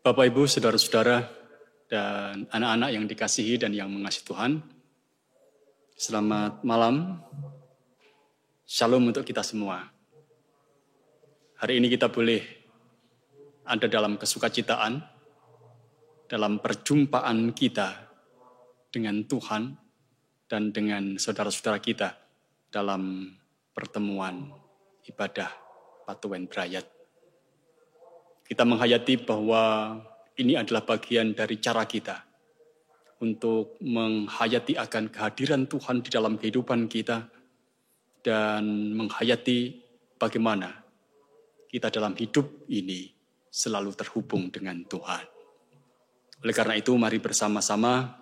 Bapak, Ibu, saudara-saudara, dan anak-anak yang dikasihi dan yang mengasihi Tuhan, selamat malam, shalom untuk kita semua. Hari ini kita boleh ada dalam kesukacitaan, dalam perjumpaan kita dengan Tuhan dan dengan saudara-saudara kita dalam pertemuan ibadah Patuwen Brayat. Kita menghayati bahwa ini adalah bagian dari cara kita untuk menghayati akan kehadiran Tuhan di dalam kehidupan kita dan menghayati bagaimana kita dalam hidup ini selalu terhubung dengan Tuhan. Oleh karena itu, mari bersama-sama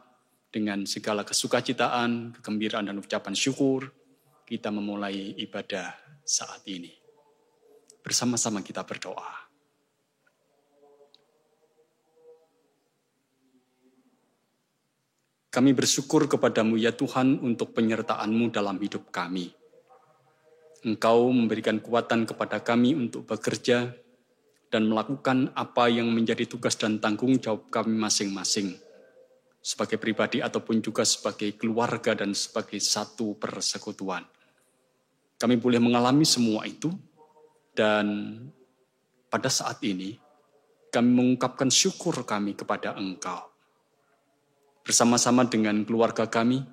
dengan segala kesukacitaan, kegembiraan dan ucapan syukur, kita memulai ibadah saat ini. Bersama-sama kita berdoa. Kami bersyukur kepadamu ya Tuhan untuk penyertaan-Mu dalam hidup kami. Engkau memberikan kekuatan kepada kami untuk bekerja dan melakukan apa yang menjadi tugas dan tanggung jawab kami masing-masing. Sebagai pribadi ataupun juga sebagai keluarga dan sebagai satu persekutuan. Kami boleh mengalami semua itu dan pada saat ini kami mengungkapkan syukur kami kepada Engkau. Bersama-sama dengan keluarga kami,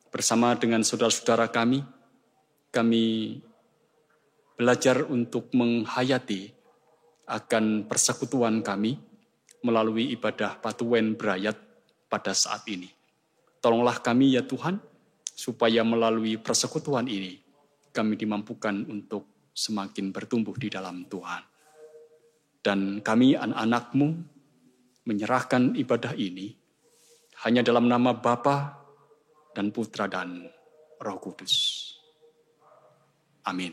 bersama dengan saudara-saudara kami belajar untuk menghayati akan persekutuan kami melalui ibadah Patuwen Brayat pada saat ini. Tolonglah kami ya Tuhan, supaya melalui persekutuan ini, kami dimampukan untuk semakin bertumbuh di dalam Tuhan. Dan kami anak-anak-Mu menyerahkan ibadah ini hanya dalam nama Bapa dan Putra dan Roh Kudus. Amin.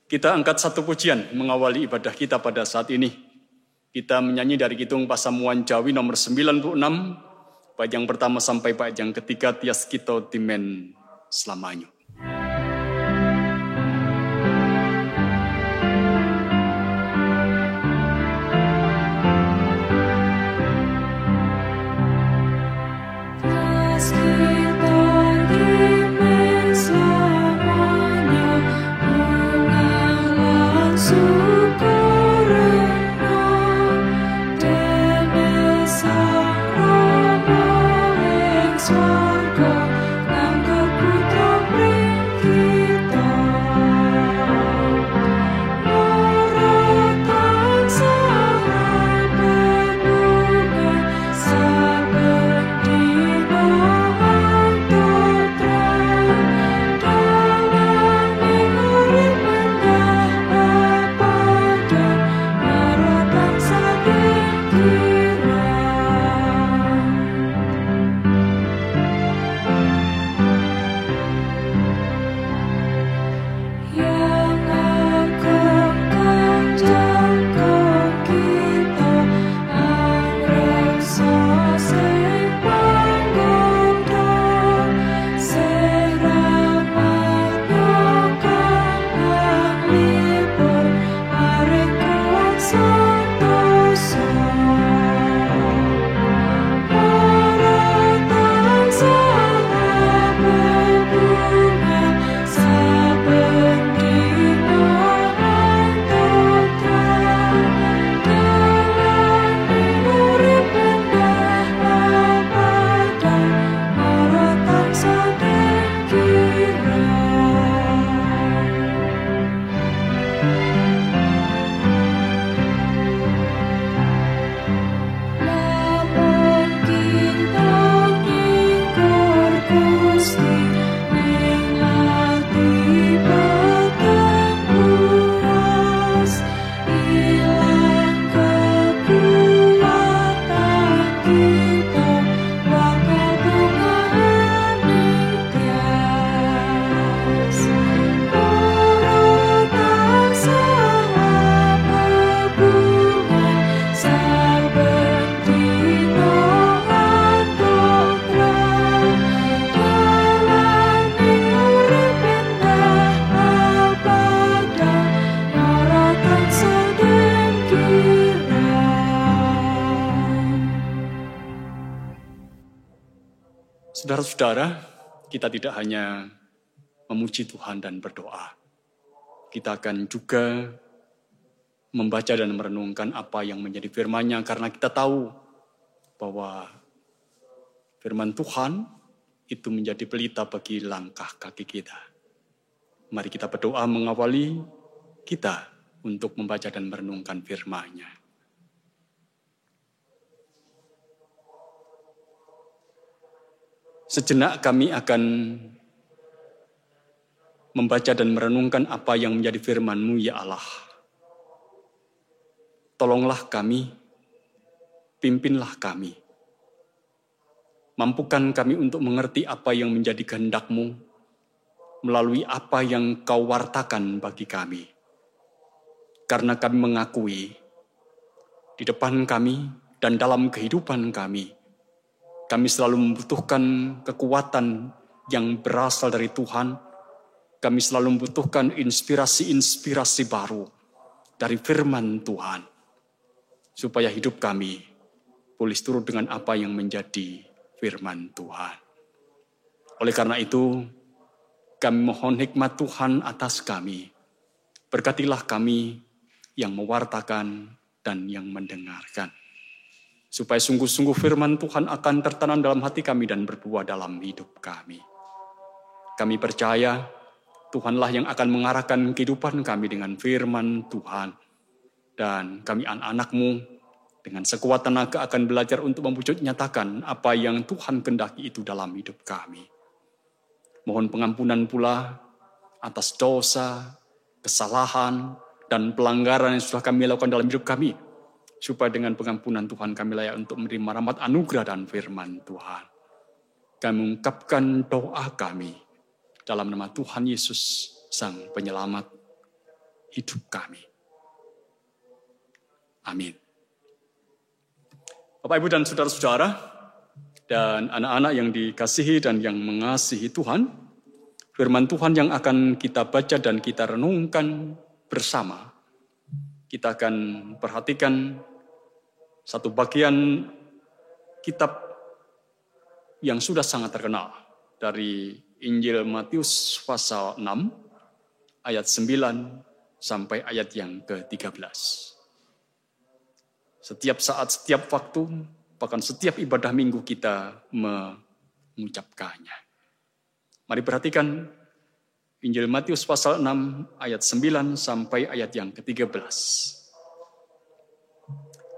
Kita angkat satu pujian mengawali ibadah kita pada saat ini. Kita menyanyi dari Kidung Pasamuan Jawi nomor 96, bait yang pertama sampai bait yang ketiga, Tias Kita Timen Selamanya. Swarga, Nangka Putra Saudara-saudara, kita tidak hanya memuji Tuhan dan berdoa. Kita akan juga membaca dan merenungkan apa yang menjadi firman-Nya karena kita tahu bahwa firman Tuhan itu menjadi pelita bagi langkah kaki kita. Mari kita berdoa mengawali kita untuk membaca dan merenungkan firman-Nya. Sejenak kami akan membaca dan merenungkan apa yang menjadi firman-Mu, ya Allah. Tolonglah kami, pimpinlah kami. Mampukan kami untuk mengerti apa yang menjadi kehendak-Mu melalui apa yang Kau wartakan bagi kami. Karena kami mengakui di depan kami dan dalam kehidupan kami selalu membutuhkan kekuatan yang berasal dari Tuhan. Kami selalu membutuhkan inspirasi-inspirasi baru dari firman Tuhan. Supaya hidup kami boleh turut dengan apa yang menjadi firman Tuhan. Oleh karena itu, kami mohon hikmat Tuhan atas kami. Berkatilah kami yang mewartakan dan yang mendengarkan. Supaya sungguh-sungguh firman Tuhan akan tertanam dalam hati kami dan berbuah dalam hidup kami. Kami percaya Tuhanlah yang akan mengarahkan kehidupan kami dengan firman Tuhan. Dan kami anak-anak-Mu dengan sekuat tenaga akan belajar untuk mewujud nyatakan apa yang Tuhan kehendaki itu dalam hidup kami. Mohon pengampunan pula atas dosa, kesalahan, dan pelanggaran yang sudah kami lakukan dalam hidup kami. Supaya dengan pengampunan Tuhan kami layak untuk menerima rahmat anugerah dan firman Tuhan. Kami mengungkapkan doa kami dalam nama Tuhan Yesus, Sang Penyelamat hidup kami. Amin. Bapak, Ibu, dan saudara-saudara, dan anak-anak yang dikasihi dan yang mengasihi Tuhan, firman Tuhan yang akan kita baca dan kita renungkan bersama, kita akan perhatikan satu bagian kitab yang sudah sangat terkenal dari Injil Matius pasal 6, ayat 9 sampai ayat yang ke-13. Setiap saat, setiap waktu, bahkan setiap ibadah minggu kita mengucapkannya. Mari perhatikan Injil Matius pasal 6 ayat 9 sampai ayat yang ke-13.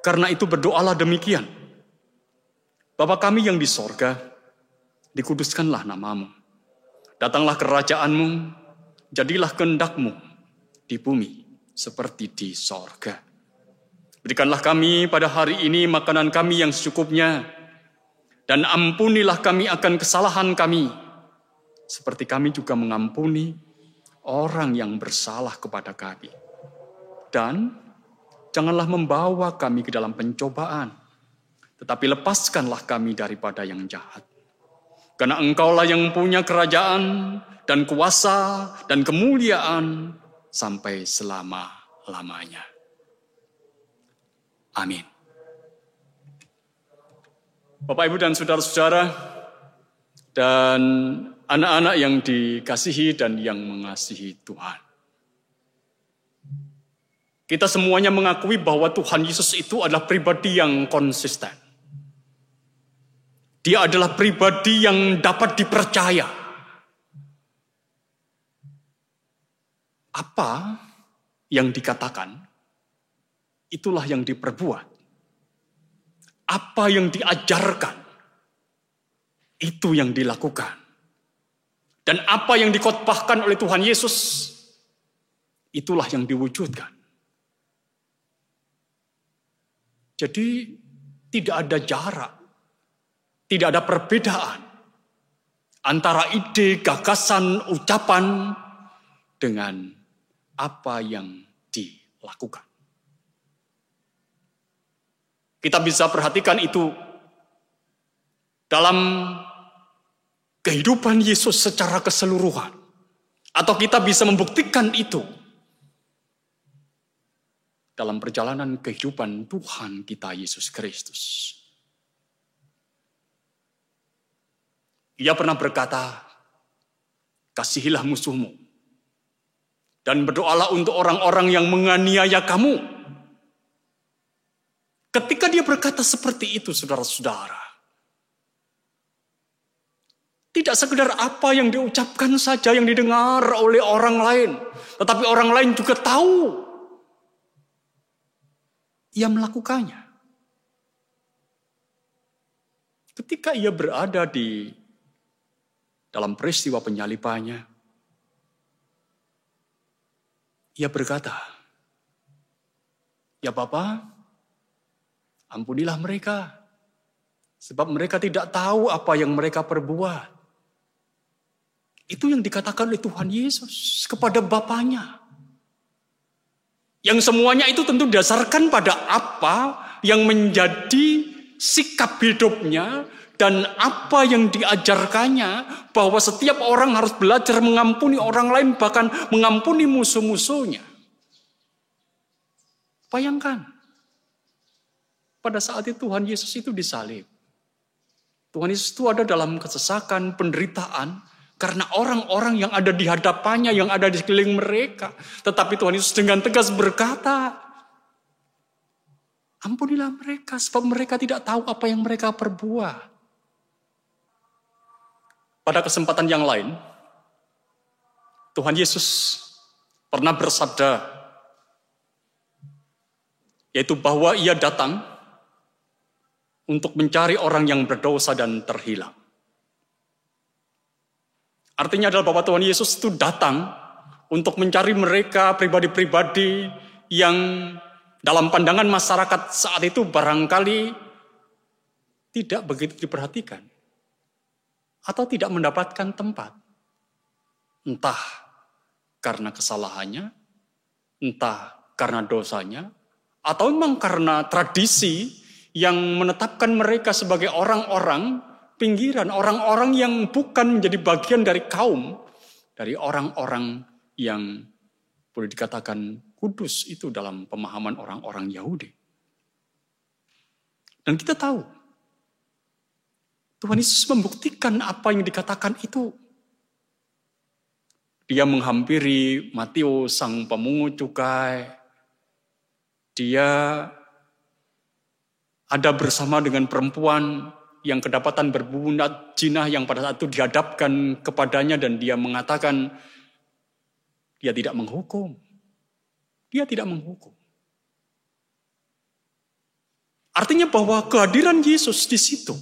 Karena itu berdoalah demikian. Bapa kami yang di sorga, dikuduskanlah nama-Mu. Datanglah kerajaan-Mu, jadilah kehendak-Mu di bumi seperti di sorga. Berikanlah kami pada hari ini makanan kami yang secukupnya, dan ampunilah kami akan kesalahan kami, seperti kami juga mengampuni orang yang bersalah kepada kami. Dan janganlah membawa kami ke dalam pencobaan, tetapi lepaskanlah kami daripada yang jahat. Karena Engkaulah yang punya kerajaan dan kuasa dan kemuliaan sampai selama-lamanya. Amin. Bapak, Ibu, dan saudara-saudara, dan anak-anak yang dikasihi dan yang mengasihi Tuhan. Kita semuanya mengakui bahwa Tuhan Yesus itu adalah pribadi yang konsisten. Dia adalah pribadi yang dapat dipercaya. Apa yang dikatakan, itulah yang diperbuat. Apa yang diajarkan, itu yang dilakukan. Dan apa yang dikhotbahkan oleh Tuhan Yesus, itulah yang diwujudkan. Jadi tidak ada jarak, tidak ada perbedaan antara ide, gagasan, ucapan dengan apa yang dilakukan. Kita bisa perhatikan itu dalam kehidupan Yesus secara keseluruhan. Atau kita bisa membuktikan itu dalam perjalanan kehidupan Tuhan kita Yesus Kristus. Ia pernah berkata, kasihilah musuhmu. Dan berdoalah untuk orang-orang yang menganiaya kamu. Ketika dia berkata seperti itu, saudara-saudara, tidak sekedar apa yang diucapkan saja yang didengar oleh orang lain. Tetapi orang lain juga tahu. Ia melakukannya. Ketika ia berada di dalam peristiwa penyalibannya, ia berkata, ya Bapa, ampunilah mereka, sebab mereka tidak tahu apa yang mereka perbuat. Itu yang dikatakan oleh Tuhan Yesus kepada Bapanya. Yang semuanya itu tentu didasarkan pada apa yang menjadi sikap hidupnya dan apa yang diajarkannya, bahwa setiap orang harus belajar mengampuni orang lain, bahkan mengampuni musuh-musuhnya. Bayangkan, pada saat itu Tuhan Yesus itu disalib. Tuhan Yesus itu ada dalam kesesakan, penderitaan, karena orang-orang yang ada di hadapannya, yang ada di sekeliling mereka. Tetapi Tuhan Yesus dengan tegas berkata, ampunilah mereka, sebab mereka tidak tahu apa yang mereka perbuat. Pada kesempatan yang lain, Tuhan Yesus pernah bersabda, yaitu bahwa ia datang untuk mencari orang yang berdosa dan terhilang. Artinya adalah bahwa Tuhan Yesus itu datang untuk mencari mereka pribadi-pribadi yang dalam pandangan masyarakat saat itu barangkali tidak begitu diperhatikan atau tidak mendapatkan tempat. Entah karena kesalahannya, entah karena dosanya, atau memang karena tradisi yang menetapkan mereka sebagai orang-orang pinggiran, orang-orang yang bukan menjadi bagian dari kaum, dari orang-orang yang boleh dikatakan kudus itu dalam pemahaman orang-orang Yahudi. Dan kita tahu, Tuhan Yesus membuktikan apa yang dikatakan itu. Dia menghampiri Matius, sang pemungut cukai. Dia ada bersama dengan perempuan yang kedapatan berbunat jinah yang pada saat itu dihadapkan kepadanya, dan dia mengatakan dia tidak menghukum. Dia tidak menghukum. Artinya bahwa kehadiran Yesus di situ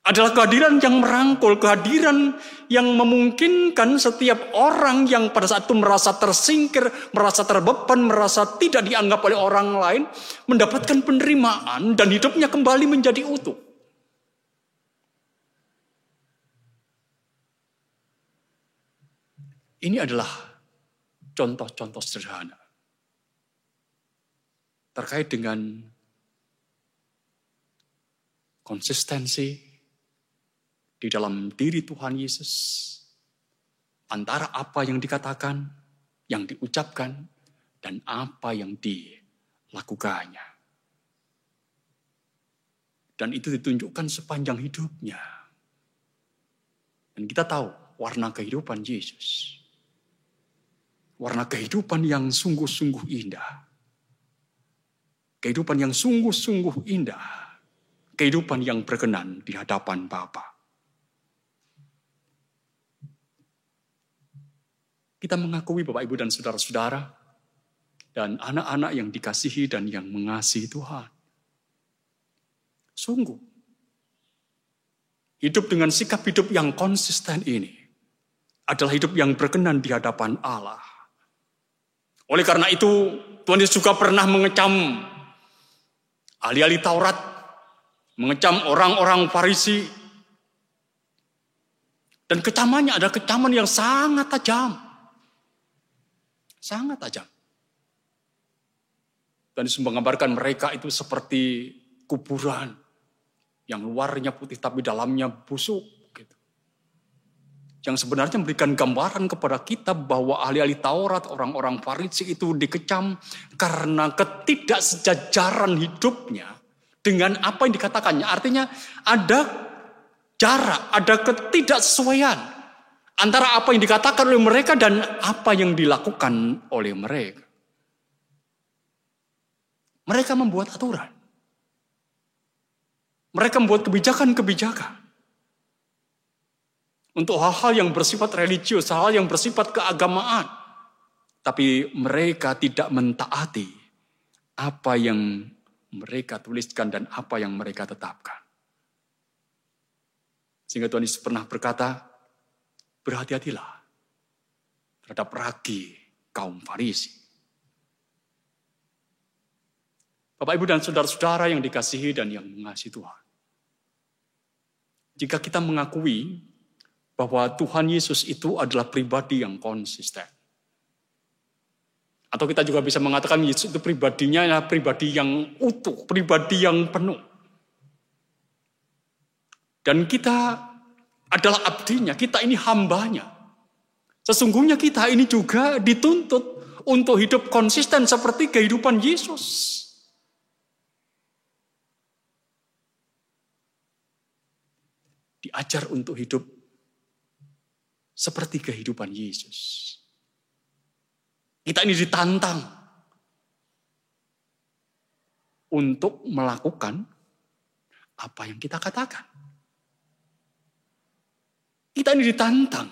adalah kehadiran yang merangkul, kehadiran yang memungkinkan setiap orang yang pada saat itu merasa tersingkir, merasa terbeban, merasa tidak dianggap oleh orang lain, mendapatkan penerimaan dan hidupnya kembali menjadi utuh. Ini adalah contoh-contoh sederhana terkait dengan konsistensi di dalam diri Tuhan Yesus antara apa yang dikatakan, yang diucapkan, dan apa yang dilakukannya. Dan itu ditunjukkan sepanjang hidupnya. Dan kita tahu warna kehidupan Yesus. Warna kehidupan yang sungguh-sungguh indah. Kehidupan yang sungguh-sungguh indah. Kehidupan yang berkenan di hadapan Bapa. Kita mengakui Bapak, Ibu, dan saudara-saudara, dan anak-anak yang dikasihi dan yang mengasihi Tuhan. Sungguh, hidup dengan sikap hidup yang konsisten ini adalah hidup yang berkenan di hadapan Allah. Oleh karena itu, Tuhan Yesus juga pernah mengecam ahli-ahli Taurat, mengecam orang-orang Farisi. Dan kecamannya adalah kecaman yang sangat tajam. Sangat tajam. Dan Yesus menggambarkan mereka itu seperti kuburan yang luarnya putih tapi dalamnya busuk. Gitu. Yang sebenarnya memberikan gambaran kepada kita bahwa ahli-ahli Taurat, orang-orang Farisi itu dikecam karena ketidaksejajaran hidupnya dengan apa yang dikatakannya. Artinya ada jarak, ada ketidaksesuaian antara apa yang dikatakan oleh mereka dan apa yang dilakukan oleh mereka. Mereka membuat aturan. Mereka membuat kebijakan-kebijakan untuk hal-hal yang bersifat religius, hal yang bersifat keagamaan. Tapi mereka tidak mentaati apa yang mereka tuliskan dan apa yang mereka tetapkan. Sehingga Tuhan Yesus pernah berkata, berhati-hatilah terhadap ragi kaum Farisi. Bapak, Ibu, dan saudara-saudara yang dikasihi dan yang mengasihi Tuhan. Jika kita mengakui bahwa Tuhan Yesus itu adalah pribadi yang konsisten. Atau kita juga bisa mengatakan Yesus itu pribadinya adalah pribadi yang utuh, pribadi yang penuh. Dan kita adalah abdinya, kita ini hambanya. Sesungguhnya kita ini juga dituntut untuk hidup konsisten seperti kehidupan Yesus. Diajar untuk hidup seperti kehidupan Yesus. Kita ini ditantang untuk melakukan apa yang kita katakan. Kita ini ditantang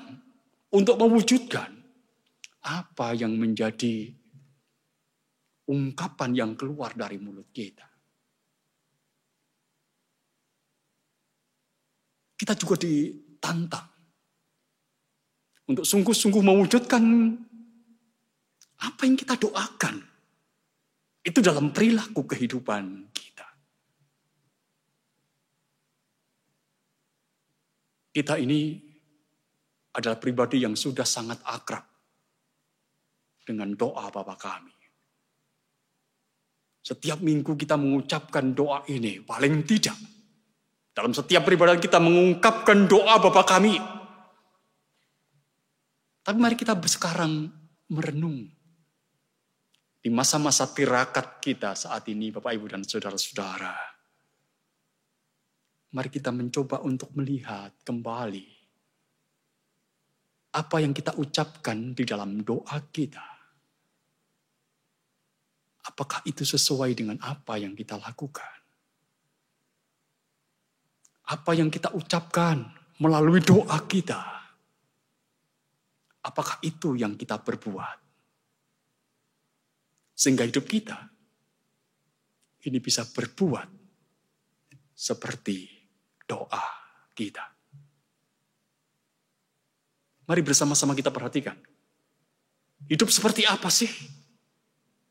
untuk mewujudkan apa yang menjadi ungkapan yang keluar dari mulut kita. Kita juga ditantang untuk sungguh-sungguh mewujudkan apa yang kita doakan. Itu dalam perilaku kehidupan kita. Kita ini adalah pribadi yang sudah sangat akrab dengan doa Bapa kami. Setiap minggu kita mengucapkan doa ini, paling tidak. Dalam setiap peribadahan kita mengungkapkan doa Bapa kami. Tapi mari kita sekarang merenung. Di masa-masa tirakat kita saat ini, Bapak, Ibu, dan saudara-saudara. Mari kita mencoba untuk melihat kembali apa yang kita ucapkan di dalam doa kita. Apakah itu sesuai dengan apa yang kita lakukan? Apa yang kita ucapkan melalui doa kita, apakah itu yang kita perbuat? Sehingga hidup kita ini bisa berbuat seperti doa kita. Mari bersama-sama kita perhatikan. Hidup seperti apa sih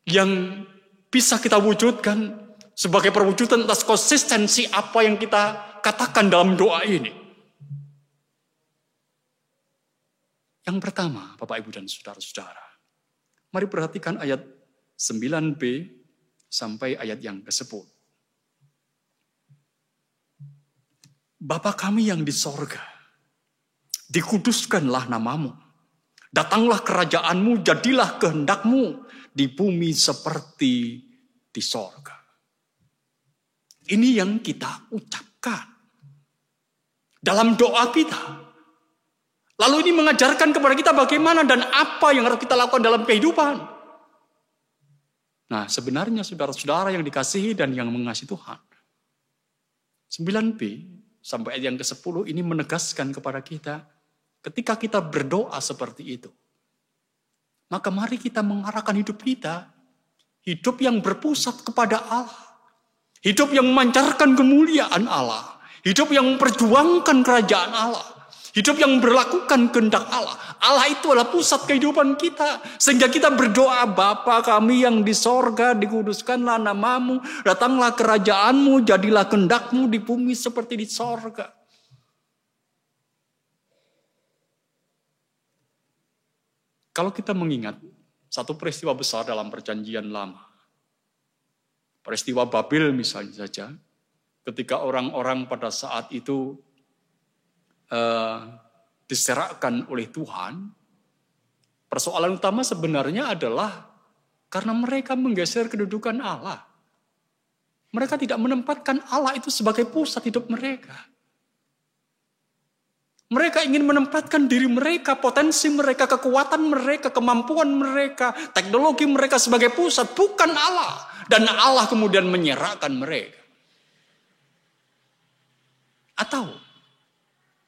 yang bisa kita wujudkan sebagai perwujudan atas konsistensi apa yang kita katakan dalam doa ini? Yang pertama, Bapak, Ibu, dan saudara-saudara. Mari perhatikan ayat 9b sampai ayat yang ke-10. Bapa kami yang di sorga, dikuduskanlah namamu. Datanglah kerajaanmu, jadilah kehendakmu di bumi seperti di sorga. Ini yang kita ucapkan dalam doa kita. Lalu ini mengajarkan kepada kita bagaimana dan apa yang harus kita lakukan dalam kehidupan. Nah, sebenarnya saudara-saudara yang dikasihi dan yang mengasihi Tuhan, 9b sampai ayat yang ke-10 ini menegaskan kepada kita, ketika kita berdoa seperti itu, maka mari kita mengarahkan hidup kita, hidup yang berpusat kepada Allah. Hidup yang memancarkan kemuliaan Allah. Hidup yang memperjuangkan kerajaan Allah. Hidup yang berlakukan kehendak Allah. Allah itu adalah pusat kehidupan kita. Sehingga kita berdoa, Bapa kami yang di sorga, dikuduskanlah namamu. Datanglah kerajaanmu, jadilah kehendakmu di bumi seperti di sorga. Kalau kita mengingat satu peristiwa besar dalam perjanjian lama. Peristiwa Babel misalnya saja, ketika orang-orang pada saat itu diserakkan oleh Tuhan, persoalan utama sebenarnya adalah karena mereka menggeser kedudukan Allah. Mereka tidak menempatkan Allah itu sebagai pusat hidup mereka. Mereka ingin menempatkan diri mereka, potensi mereka, kekuatan mereka, kemampuan mereka, teknologi mereka sebagai pusat, bukan Allah. Dan Allah kemudian menyerahkan mereka. Atau,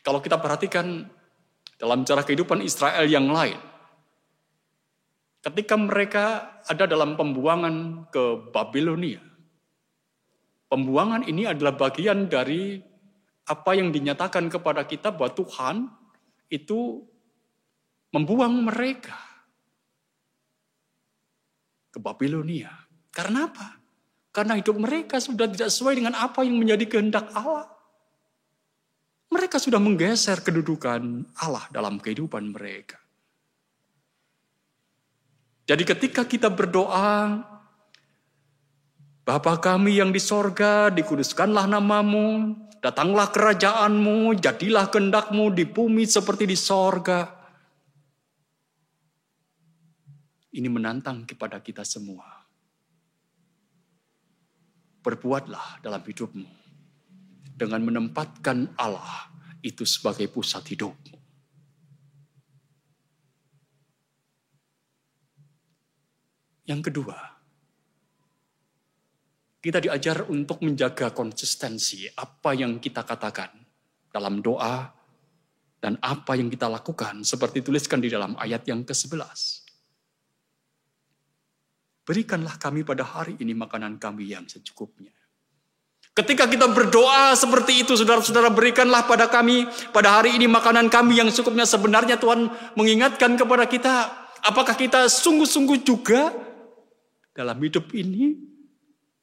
kalau kita perhatikan dalam cara kehidupan Israel yang lain, ketika mereka ada dalam pembuangan ke Babilonia, pembuangan ini adalah bagian dari apa yang dinyatakan kepada kita bahwa Tuhan itu membuang mereka ke Babilonia. Karena apa? Karena hidup mereka sudah tidak sesuai dengan apa yang menjadi kehendak Allah. Mereka sudah menggeser kedudukan Allah dalam kehidupan mereka. Jadi ketika kita berdoa, Bapa kami yang di sorga, dikuduskanlah namamu, datanglah kerajaanmu, jadilah kehendakmu di bumi seperti di sorga. Ini menantang kepada kita semua. Berbuatlah dalam hidupmu dengan menempatkan Allah itu sebagai pusat hidupmu. Yang kedua, kita diajar untuk menjaga konsistensi apa yang kita katakan dalam doa dan apa yang kita lakukan seperti tuliskan di dalam ayat yang ke-11. Berikanlah kami pada hari ini makanan kami yang secukupnya. Ketika kita berdoa seperti itu, saudara-saudara, berikanlah pada kami pada hari ini makanan kami yang secukupnya. Sebenarnya Tuhan mengingatkan kepada kita, apakah kita sungguh-sungguh juga dalam hidup ini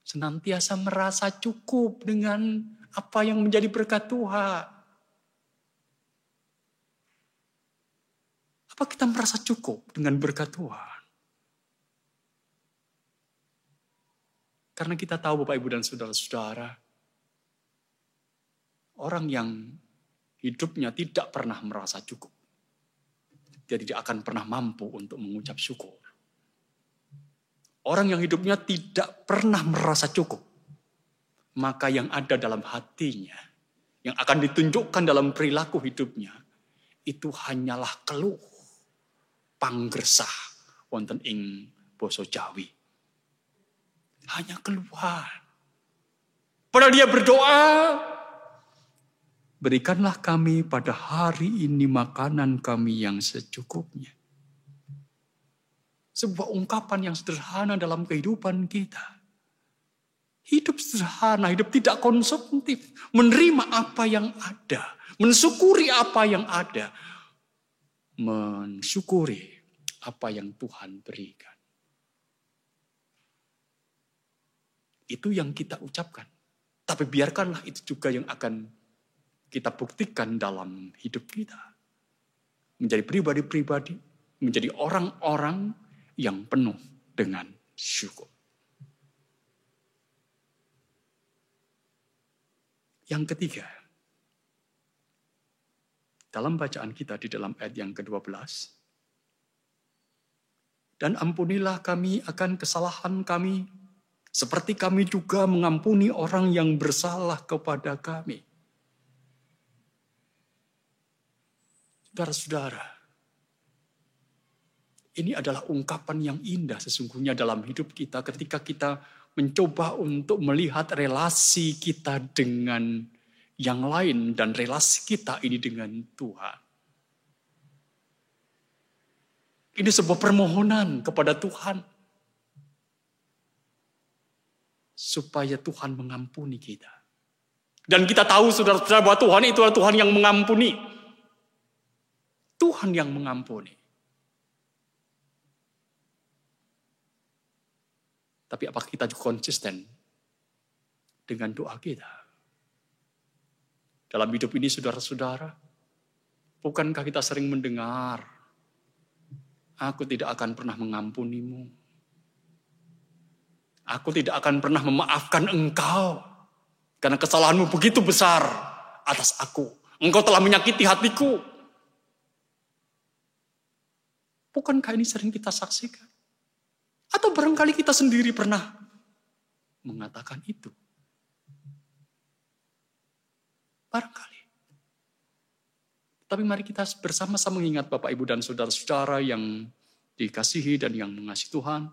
senantiasa merasa cukup dengan apa yang menjadi berkat Tuhan. Apa kita merasa cukup dengan berkat Tuhan? Karena kita tahu Bapak, Ibu, dan saudara-saudara, orang yang hidupnya tidak pernah merasa cukup, dia tidak akan pernah mampu untuk mengucap syukur. Orang yang hidupnya tidak pernah merasa cukup, maka yang ada dalam hatinya, yang akan ditunjukkan dalam perilaku hidupnya, itu hanyalah keluh, panggersah, wonten ing basa Jawi. Hanya keluhan. Padahal dia berdoa, berikanlah kami pada hari ini makanan kami yang secukupnya. Sebuah ungkapan yang sederhana dalam kehidupan kita. Hidup sederhana, hidup tidak konsumtif. Menerima apa yang ada. Mensyukuri apa yang ada. Mensyukuri apa yang Tuhan berikan. Itu yang kita ucapkan. Tapi biarkanlah itu juga yang akan kita buktikan dalam hidup kita. Menjadi pribadi-pribadi, menjadi orang-orang yang penuh dengan syukur. Yang ketiga, dalam bacaan kita di dalam ayat yang ke-12, dan ampunilah kami akan kesalahan kami, seperti kami juga mengampuni orang yang bersalah kepada kami. Saudara-saudara, ini adalah ungkapan yang indah sesungguhnya dalam hidup kita ketika kita mencoba untuk melihat relasi kita dengan yang lain dan relasi kita ini dengan Tuhan. Ini sebuah permohonan kepada Tuhan supaya Tuhan mengampuni kita. Dan kita tahu saudara-saudara bahwa Tuhan itu adalah Tuhan yang mengampuni. Tuhan yang mengampuni. Tapi apakah kita juga konsisten dengan doa kita? Dalam hidup ini saudara-saudara, bukankah kita sering mendengar, aku tidak akan pernah mengampunimu. Aku tidak akan pernah memaafkan engkau. Karena kesalahanmu begitu besar atas aku. Engkau telah menyakiti hatiku. Bukankah ini sering kita saksikan? Atau barangkali kita sendiri pernah mengatakan itu. Barangkali. Tapi mari kita bersama-sama mengingat Bapak, Ibu, dan saudara-saudara yang dikasihi dan yang mengasihi Tuhan.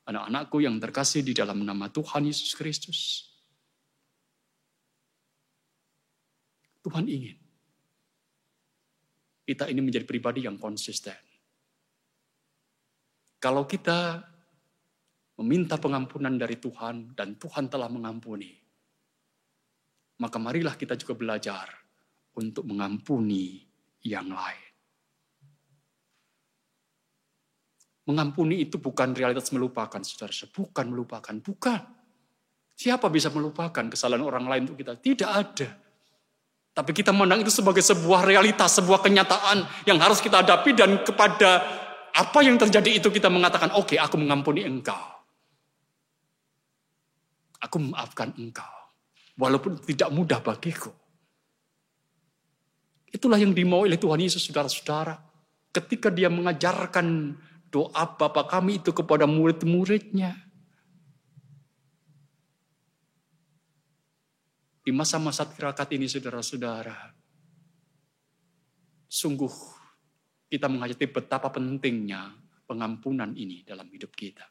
Anak-anakku yang terkasih di dalam nama Tuhan Yesus Kristus. Tuhan ingin kita ini menjadi pribadi yang konsisten. Kalau kita meminta pengampunan dari Tuhan dan Tuhan telah mengampuni, maka marilah kita juga belajar untuk mengampuni yang lain. Mengampuni itu bukan realitas melupakan, saudara. Bukan melupakan, bukan. Siapa bisa melupakan kesalahan orang lain untuk kita? Tidak ada. Tapi kita memandang itu sebagai sebuah realitas, sebuah kenyataan yang harus kita hadapi, dan kepada apa yang terjadi itu kita mengatakan, oke, aku mengampuni engkau. Aku memaafkan engkau. Walaupun tidak mudah bagiku. Itulah yang dimau oleh Tuhan Yesus, saudara-saudara. Ketika dia mengajarkan doa Bapa kami itu kepada murid-muridnya. Di masa-masa tirakat ini, saudara-saudara, sungguh kita menghayati betapa pentingnya pengampunan ini dalam hidup kita.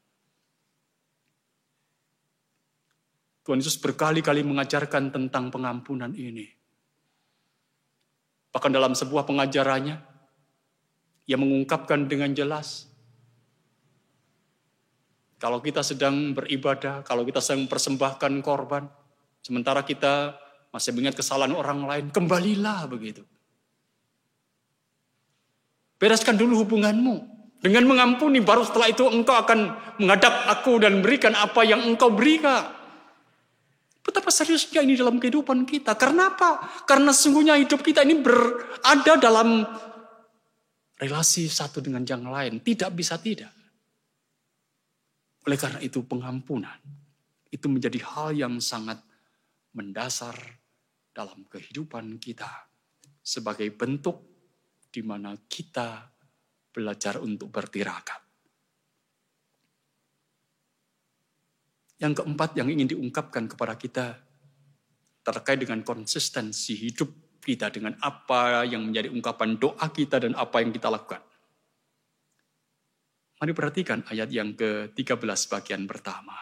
Tuhan Yesus berkali-kali mengajarkan tentang pengampunan ini. Bahkan dalam sebuah pengajarannya, ia mengungkapkan dengan jelas, kalau kita sedang beribadah, kalau kita sedang mempersembahkan korban, sementara kita masih mengingat kesalahan orang lain, kembalilah begitu. Bereskan dulu hubunganmu. Dengan mengampuni, baru setelah itu engkau akan menghadap aku dan berikan apa yang engkau berikan. Betapa seriusnya ini dalam kehidupan kita. Karena apa? Karena sesungguhnya hidup kita ini berada dalam relasi satu dengan yang lain. Tidak bisa tidak. Oleh karena itu pengampunan itu menjadi hal yang sangat mendasar dalam kehidupan kita sebagai bentuk di mana kita belajar untuk bertirakat. Yang keempat yang ingin diungkapkan kepada kita terkait dengan konsistensi hidup kita dengan apa yang menjadi ungkapan doa kita dan apa yang kita lakukan. Mari perhatikan ayat yang ke-13 bagian pertama.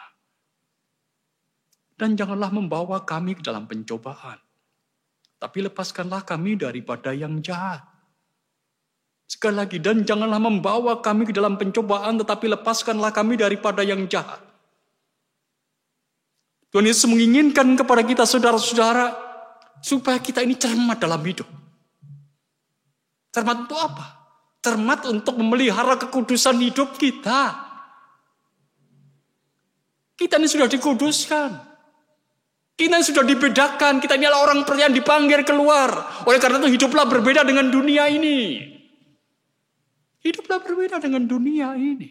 Dan janganlah membawa kami ke dalam pencobaan, tapi lepaskanlah kami daripada yang jahat. Sekali lagi, dan janganlah membawa kami ke dalam pencobaan, tetapi lepaskanlah kami daripada yang jahat. Tuhan Yesus menginginkan kepada kita, saudara-saudara, supaya kita ini cermat dalam hidup. Cermat untuk apa? Cermat untuk memelihara kekudusan hidup kita. Kita ini sudah dikuduskan. Kita sudah dibedakan, kita ini adalah orang percaya yang dipanggil keluar. Oleh karena itu hiduplah berbeda dengan dunia ini. Hiduplah berbeda dengan dunia ini.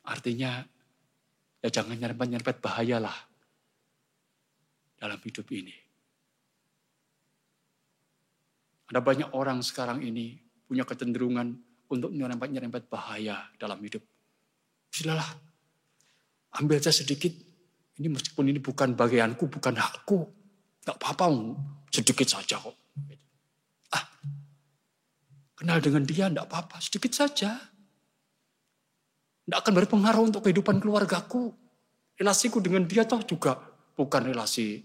Artinya, ya jangan nyerempet-nyerempet, bahayalah dalam hidup ini. Ada banyak orang sekarang ini punya kecenderungan untuk nyerempet-nyerempet bahaya dalam hidup. Sudahlah, ambil saja sedikit. Ini meskipun ini bukan bagianku, bukan hakku. Gak apa-apa, sedikit saja kok. Kenal dengan dia, gak apa-apa, sedikit saja. Gak akan berpengaruh untuk kehidupan keluargaku. Relasiku dengan dia toh juga bukan relasi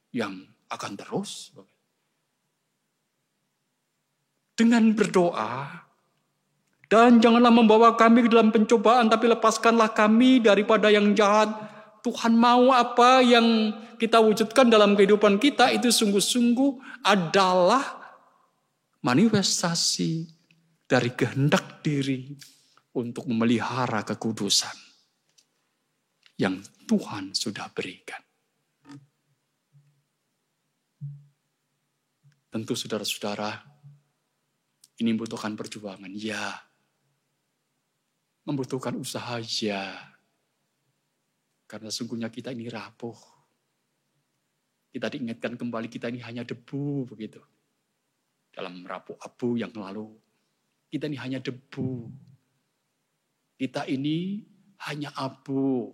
yang akan terus. Dengan berdoa, dan janganlah membawa kami ke dalam pencobaan, tapi lepaskanlah kami daripada yang jahat. Tuhan mau apa yang kita wujudkan dalam kehidupan kita itu sungguh-sungguh adalah manifestasi dari kehendak diri untuk memelihara kekudusan yang Tuhan sudah berikan. Tentu saudara-saudara, ini membutuhkan perjuangan, ya. Membutuhkan usaha, ya. Karena sungguhnya kita ini rapuh. Kita diingatkan kembali kita ini hanya debu, begitu. Dalam rapuh abu yang lalu. Kita ini hanya debu. Kita ini hanya abu.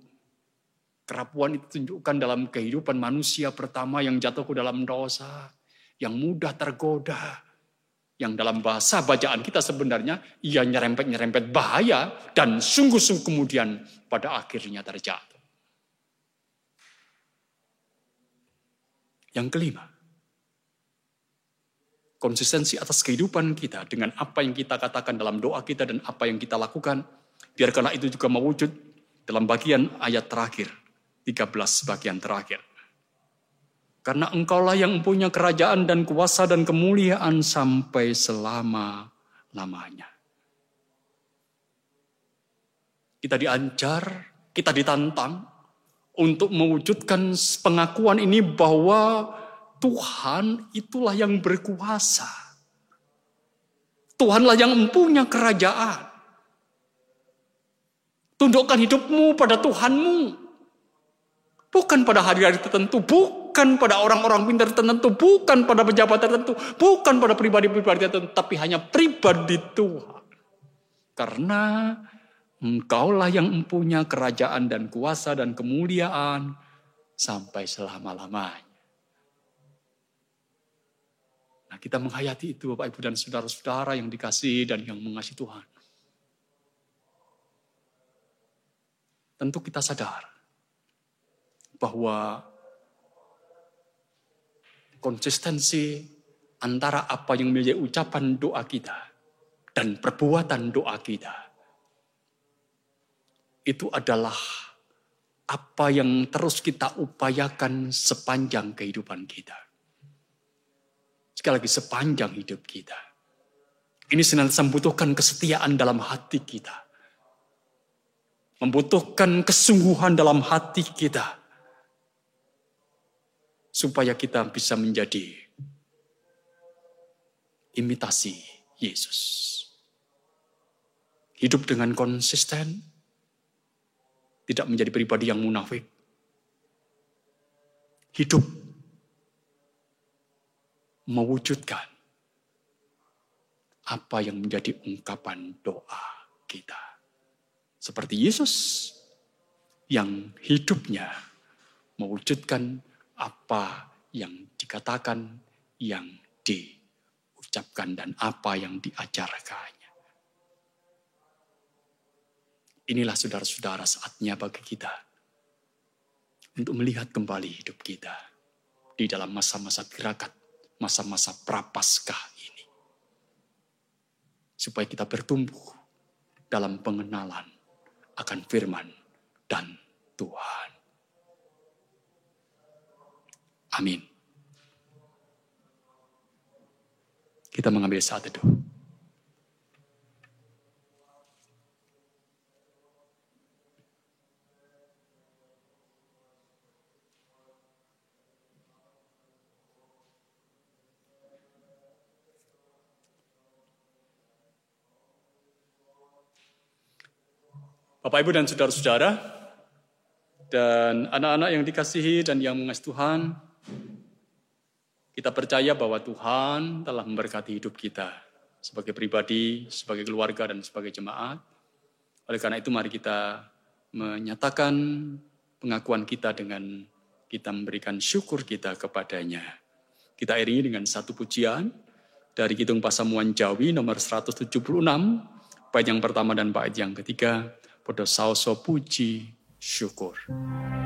Kerapuan itu tunjukkan dalam kehidupan manusia pertama yang jatuh ke dalam dosa, yang mudah tergoda, yang dalam bahasa bacaan kita sebenarnya ia nyerempet-nyerempet bahaya dan sungguh-sungguh kemudian pada akhirnya terjatuh. Yang kelima, konsistensi atas kehidupan kita dengan apa yang kita katakan dalam doa kita dan apa yang kita lakukan, biarkanlah itu juga mewujud dalam bagian ayat terakhir, 13 bagian terakhir. Karena engkaulah yang punya kerajaan dan kuasa dan kemuliaan sampai selama-lamanya. Kita diajar, kita ditantang untuk mewujudkan pengakuan ini bahwa Tuhan itulah yang berkuasa. Tuhanlah yang mempunyai kerajaan. Tundukkan hidupmu pada Tuhanmu. Bukan pada hari-hari tertentu, bukan pada orang-orang pintar tertentu, bukan pada pejabat tertentu, bukan pada pribadi-pribadi tertentu, tapi hanya pribadi Tuhan. Karena engkaulah yang mempunyai kerajaan dan kuasa dan kemuliaan sampai selama-lamanya. Nah, kita menghayati itu Bapak Ibu dan saudara-saudara yang dikasihi dan yang mengasihi Tuhan. Tentu kita sadar bahwa konsistensi antara apa yang menjadi ucapan doa kita dan perbuatan doa kita itu adalah apa yang terus kita upayakan sepanjang kehidupan kita. Sekali lagi, sepanjang hidup kita. Ini senantiasa membutuhkan kesetiaan dalam hati kita. Membutuhkan kesungguhan dalam hati kita. Supaya kita bisa menjadi imitasi Yesus. Hidup dengan konsisten. Tidak menjadi pribadi yang munafik. Hidup mewujudkan apa yang menjadi ungkapan doa kita. Seperti Yesus yang hidupnya mewujudkan apa yang dikatakan, yang diucapkan, dan apa yang diajarkannya. Inilah saudara-saudara saatnya bagi kita untuk melihat kembali hidup kita di dalam masa-masa tirakat, masa-masa prapaskah ini. Supaya kita bertumbuh dalam pengenalan akan firman dan Tuhan. Amin. Kita mengambil saat teduh. Bapak, Ibu, dan saudara-saudara, dan anak-anak yang dikasihi dan yang mengasihi Tuhan, kita percaya bahwa Tuhan telah memberkati hidup kita sebagai pribadi, sebagai keluarga, dan sebagai jemaat. Oleh karena itu, mari kita menyatakan pengakuan kita dengan kita memberikan syukur kita kepadanya. Kita iringi dengan satu pujian dari Kidung Pasamuan Jawi nomor 176, bait yang pertama dan bait yang ketiga, pada saoso puji syukur. La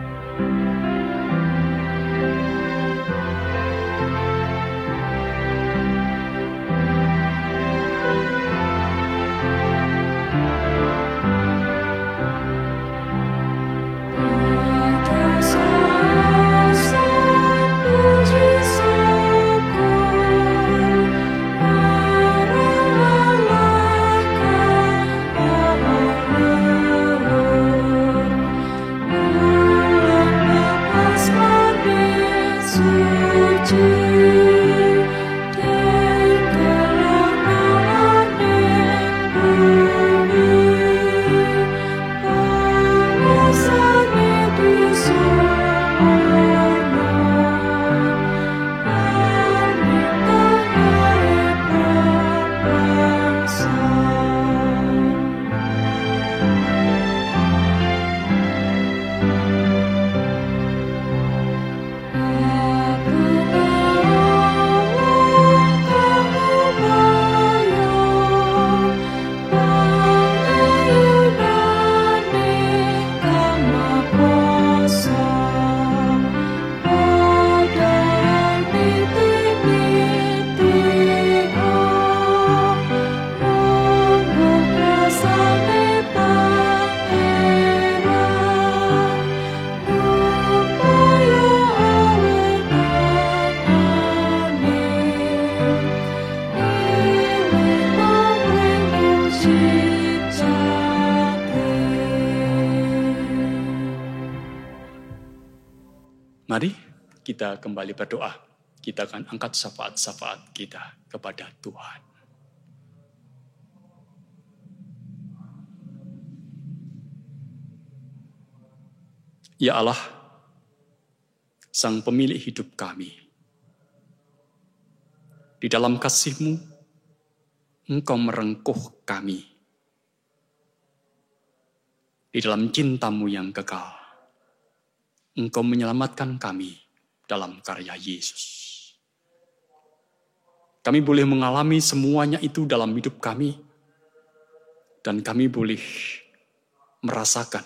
Mari kita kembali berdoa. Kita akan angkat syafaat-syafaat kita kepada Tuhan. Ya Allah, Sang pemilik hidup kami, di dalam kasih-Mu, Engkau merengkuh kami. Di dalam cinta-Mu yang kekal, Engkau menyelamatkan kami dalam karya Yesus. Kami boleh mengalami semuanya itu dalam hidup kami, dan kami boleh merasakan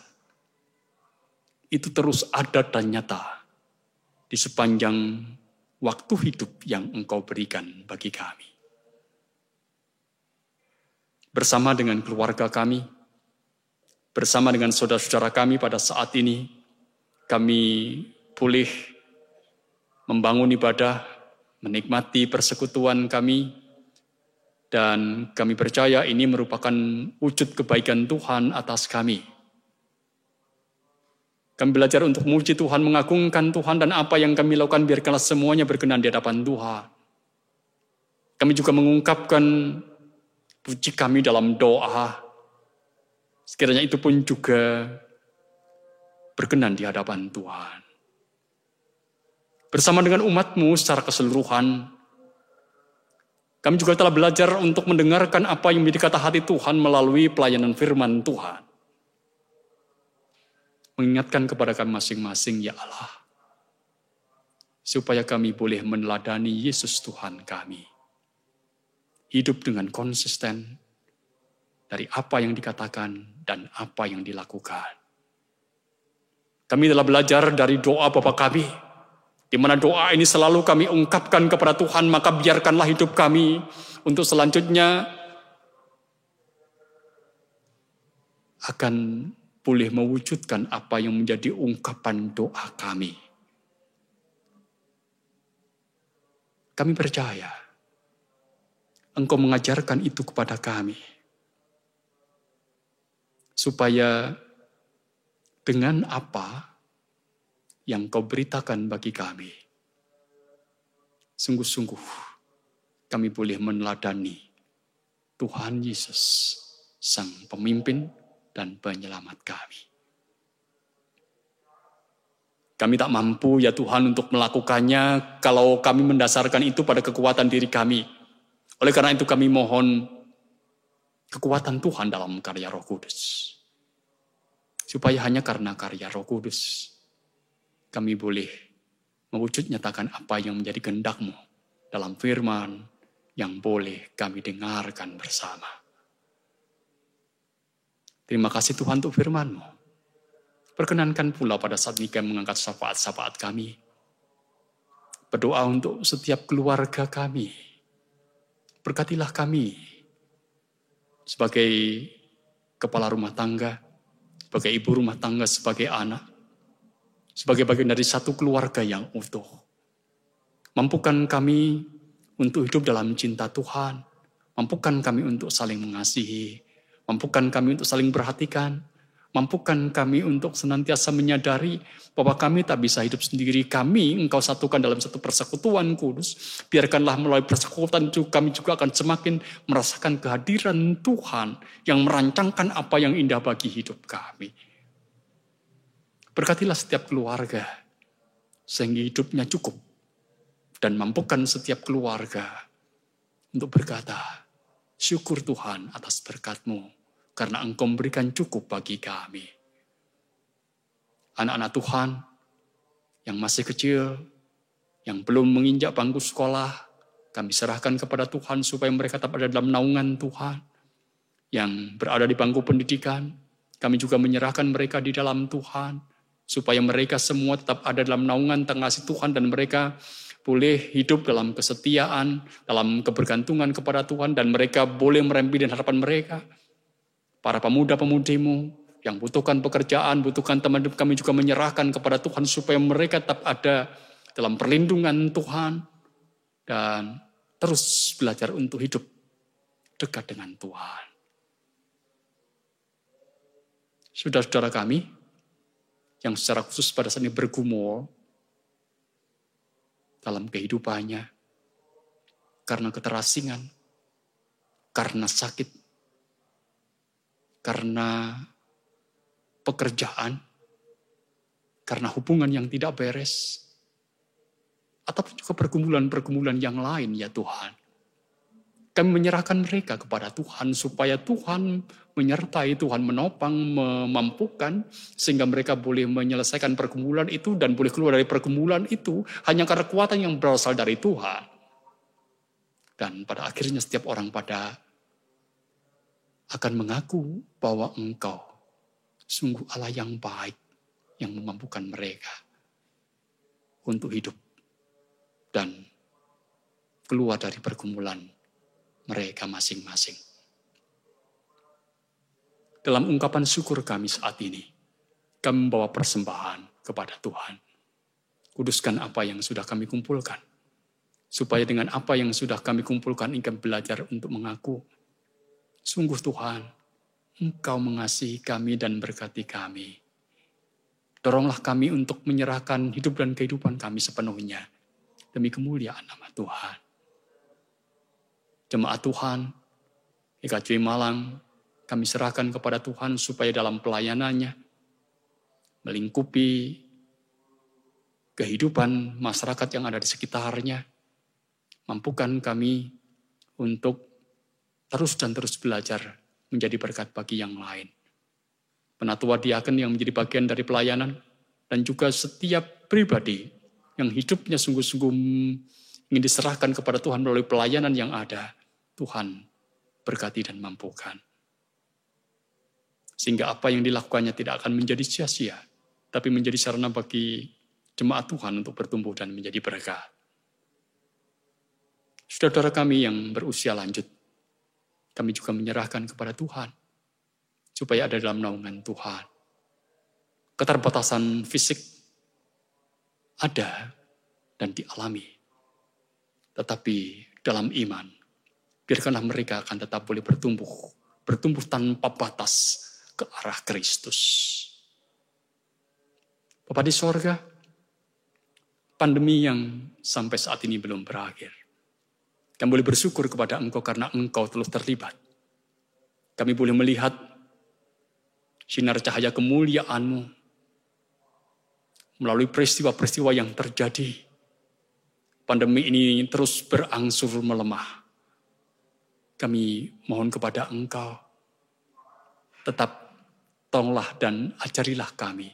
itu terus ada dan nyata di sepanjang waktu hidup yang Engkau berikan bagi kami. Bersama dengan keluarga kami, bersama dengan saudara-saudara kami pada saat ini, kami boleh membangun ibadah, menikmati persekutuan kami, dan kami percaya ini merupakan wujud kebaikan Tuhan atas kami. Kami belajar untuk memuji Tuhan, mengagungkan Tuhan, dan apa yang kami lakukan biarkanlah semuanya berkenan di hadapan Tuhan. Kami juga mengungkapkan puji kami dalam doa, sekiranya itu pun juga berkenan di hadapan Tuhan. Bersama dengan umat-Mu secara keseluruhan, kami juga telah belajar untuk mendengarkan apa yang menjadi kata hati Tuhan melalui pelayanan firman Tuhan. Mengingatkan kepada kami masing-masing, ya Allah, supaya kami boleh meneladani Yesus Tuhan kami. Hidup dengan konsisten dari apa yang dikatakan dan apa yang dilakukan. Kami telah belajar dari doa Bapa kami, di mana doa ini selalu kami ungkapkan kepada Tuhan, maka biarkanlah hidup kami untuk selanjutnya akan boleh mewujudkan apa yang menjadi ungkapan doa kami. Kami percaya Engkau mengajarkan itu kepada kami, supaya dengan apa yang Kau beritakan bagi kami, sungguh-sungguh kami boleh meneladani Tuhan Yesus, Sang Pemimpin dan Penyelamat kami. Kami tak mampu ya Tuhan untuk melakukannya kalau kami mendasarkan itu pada kekuatan diri kami. Oleh karena itu kami mohon kekuatan Tuhan dalam karya Roh Kudus. Supaya hanya karena karya Roh Kudus kami boleh mewujud nyatakan apa yang menjadi kehendak-Mu dalam firman yang boleh kami dengarkan bersama. Terima kasih Tuhan untuk firman-Mu. Perkenankan pula pada saat ini kami mengangkat syafaat-syafaat kami. Berdoa untuk setiap keluarga kami. Berkatilah kami sebagai kepala rumah tangga, sebagai ibu rumah tangga, sebagai anak, sebagai bagian dari satu keluarga yang utuh. Mampukan kami untuk hidup dalam cinta Tuhan. Mampukan kami untuk saling mengasihi. Mampukan kami untuk saling perhatikan. Mampukan kami untuk senantiasa menyadari bahwa kami tak bisa hidup sendiri. Kami Engkau satukan dalam satu persekutuan kudus. Biarkanlah melalui persekutuan itu kami juga akan semakin merasakan kehadiran Tuhan yang merancangkan apa yang indah bagi hidup kami. Berkatilah setiap keluarga sehingga hidupnya cukup, dan mampukan setiap keluarga untuk berkata, syukur Tuhan atas berkat-Mu karena Engkau memberikan cukup bagi kami. Anak-anak Tuhan yang masih kecil, yang belum menginjak bangku sekolah, kami serahkan kepada Tuhan supaya mereka tetap ada dalam naungan Tuhan. Yang berada di bangku pendidikan, kami juga menyerahkan mereka di dalam Tuhan, supaya mereka semua tetap ada dalam naungan kasih Tuhan dan mereka boleh hidup dalam kesetiaan, dalam kebergantungan kepada Tuhan, dan mereka boleh merempi dan harapan mereka. Para pemuda-pemudimu yang butuhkan pekerjaan, butuhkan teman hidup, kami juga menyerahkan kepada Tuhan supaya mereka tetap ada dalam perlindungan Tuhan dan terus belajar untuk hidup dekat dengan Tuhan. Saudara-saudara kami yang secara khusus pada saat ini bergumul dalam kehidupannya, karena keterasingan, karena sakit, karena pekerjaan, karena hubungan yang tidak beres, ataupun juga pergumulan-pergumulan yang lain ya Tuhan. Kami menyerahkan mereka kepada Tuhan supaya Tuhan menyertai, Tuhan menopang, memampukan, sehingga mereka boleh menyelesaikan pergumulan itu dan boleh keluar dari pergumulan itu hanya karena kekuatan yang berasal dari Tuhan. Dan pada akhirnya setiap orang pada akan mengaku bahwa Engkau sungguh Allah yang baik, yang memampukan mereka untuk hidup dan keluar dari pergumulan mereka masing-masing. Dalam ungkapan syukur kami saat ini, kami membawa persembahan kepada Tuhan. Kuduskan apa yang sudah kami kumpulkan, supaya dengan apa yang sudah kami kumpulkan, kami belajar untuk mengaku, sungguh Tuhan, Engkau mengasihi kami dan berkati kami. Doronglah kami untuk menyerahkan hidup dan kehidupan kami sepenuhnya, demi kemuliaan nama Tuhan. Jemaat Tuhan, GKJ Malang, kami serahkan kepada Tuhan supaya dalam pelayanannya, melingkupi kehidupan masyarakat yang ada di sekitarnya, mampukan kami untuk terus dan terus belajar menjadi berkat bagi yang lain. Penatua diaken yang menjadi bagian dari pelayanan, dan juga setiap pribadi yang hidupnya sungguh-sungguh ingin diserahkan kepada Tuhan melalui pelayanan yang ada, Tuhan berkati dan mampukan. Sehingga apa yang dilakukannya tidak akan menjadi sia-sia, tapi menjadi sarana bagi jemaat Tuhan untuk bertumbuh dan menjadi berkat. Saudara-saudara kami yang berusia lanjut, kami juga menyerahkan kepada Tuhan, supaya ada dalam naungan Tuhan. Keterbatasan fisik ada dan dialami, tetapi dalam iman, biarkanlah mereka akan tetap boleh bertumbuh tanpa batas ke arah Kristus. Bapa di sorga, pandemi yang sampai saat ini belum berakhir, kami boleh bersyukur kepada Engkau karena Engkau terus terlibat. Kami boleh melihat sinar cahaya kemuliaan-Mu melalui peristiwa-peristiwa yang terjadi. Pandemi ini terus berangsur melemah. Kami mohon kepada Engkau, tetap tolonglah dan ajarilah kami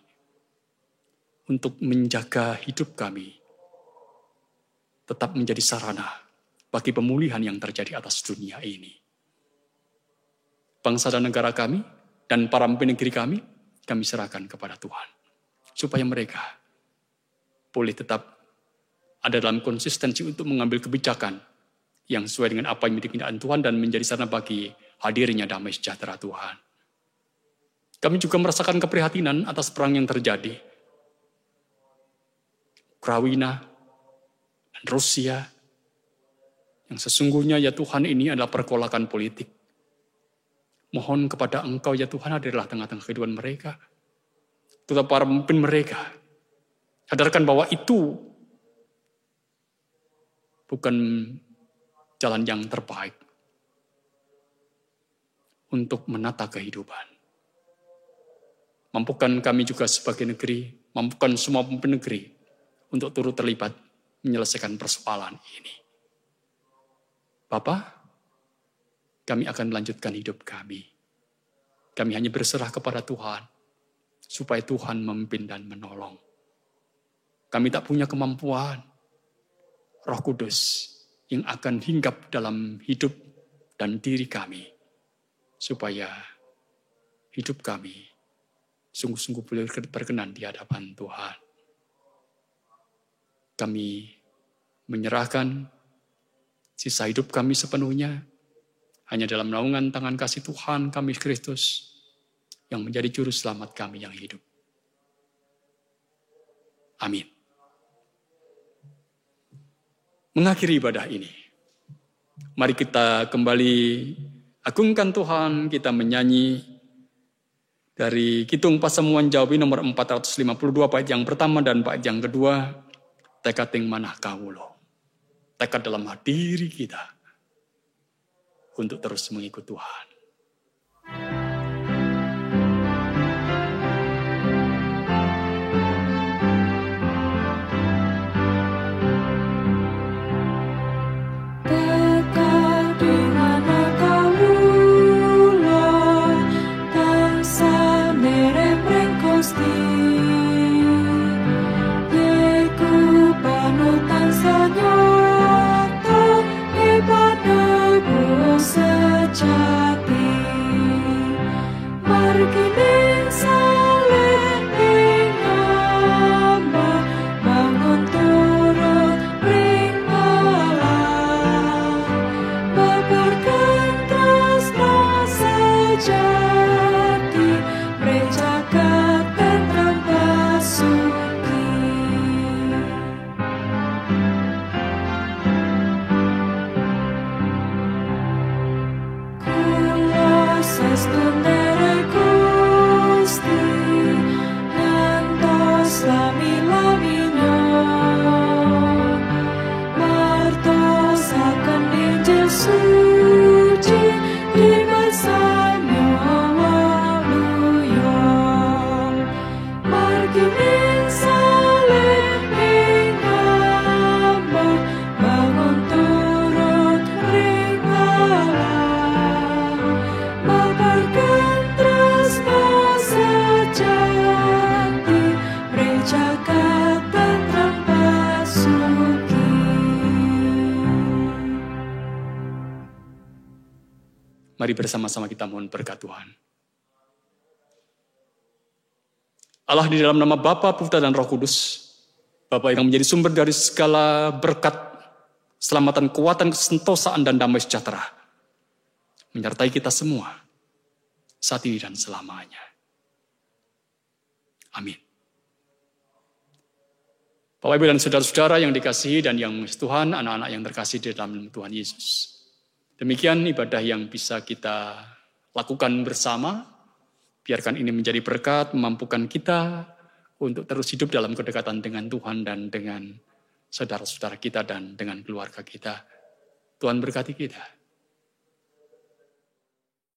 untuk menjaga hidup kami, tetap menjadi sarana bagi pemulihan yang terjadi atas dunia ini. Bangsa dan negara kami dan para pemimpin negeri kami serahkan kepada Tuhan, supaya mereka boleh tetap ada dalam konsistensi untuk mengambil kebijakan yang sesuai dengan apa yang menjadi kehendak Tuhan dan menjadi sarana bagi hadirnya damai sejahtera Tuhan. Kami juga merasakan keprihatinan atas perang yang terjadi. Ukraina dan Rusia, yang sesungguhnya ya Tuhan ini adalah pergolakan politik. Mohon kepada Engkau ya Tuhan, hadirlah tengah-tengah kehidupan mereka. Terutama para pemimpin mereka. Sadarkan bahwa itu bukan jalan yang terbaik untuk menata kehidupan. Mampukan kami juga sebagai negeri, mampukan semua pemimpin negeri untuk turut terlibat menyelesaikan persoalan ini. Bapa, kami akan melanjutkan hidup kami. Kami hanya berserah kepada Tuhan, supaya Tuhan memimpin dan menolong. Kami tak punya kemampuan. Roh Kudus yang akan hinggap dalam hidup dan diri kami, supaya hidup kami sungguh-sungguh boleh berkenan di hadapan Tuhan. Kami menyerahkan sisa hidup kami sepenuhnya hanya dalam naungan tangan kasih Tuhan kami Kristus, yang menjadi juru selamat kami yang hidup. Amin. Mengakhiri ibadah ini, mari kita kembali agungkan Tuhan, kita menyanyi dari Kidung Pasamuan Jawi nomor 452 bait yang pertama dan bait yang kedua. tekad yang manah kawulo, tekad dalam diri kita untuk terus mengikut Tuhan. Mari bersama-sama kita mohon berkat Tuhan. Allah, di dalam nama Bapa, Putra dan Roh Kudus, Bapa yang menjadi sumber dari segala berkat, keselamatan, kekuatan, kesentosaan, dan damai sejahtera, menyertai kita semua, saat ini dan selamanya. Amin. Bapak, Ibu, dan saudara-saudara yang dikasihi dan yang mengasihi Tuhan, anak-anak yang terkasih di dalam Tuhan Yesus. Demikian ibadah yang bisa kita lakukan bersama. Biarkan ini menjadi berkat, memampukan kita untuk terus hidup dalam kedekatan dengan Tuhan dan dengan saudara-saudara kita dan dengan keluarga kita. Tuhan berkati kita.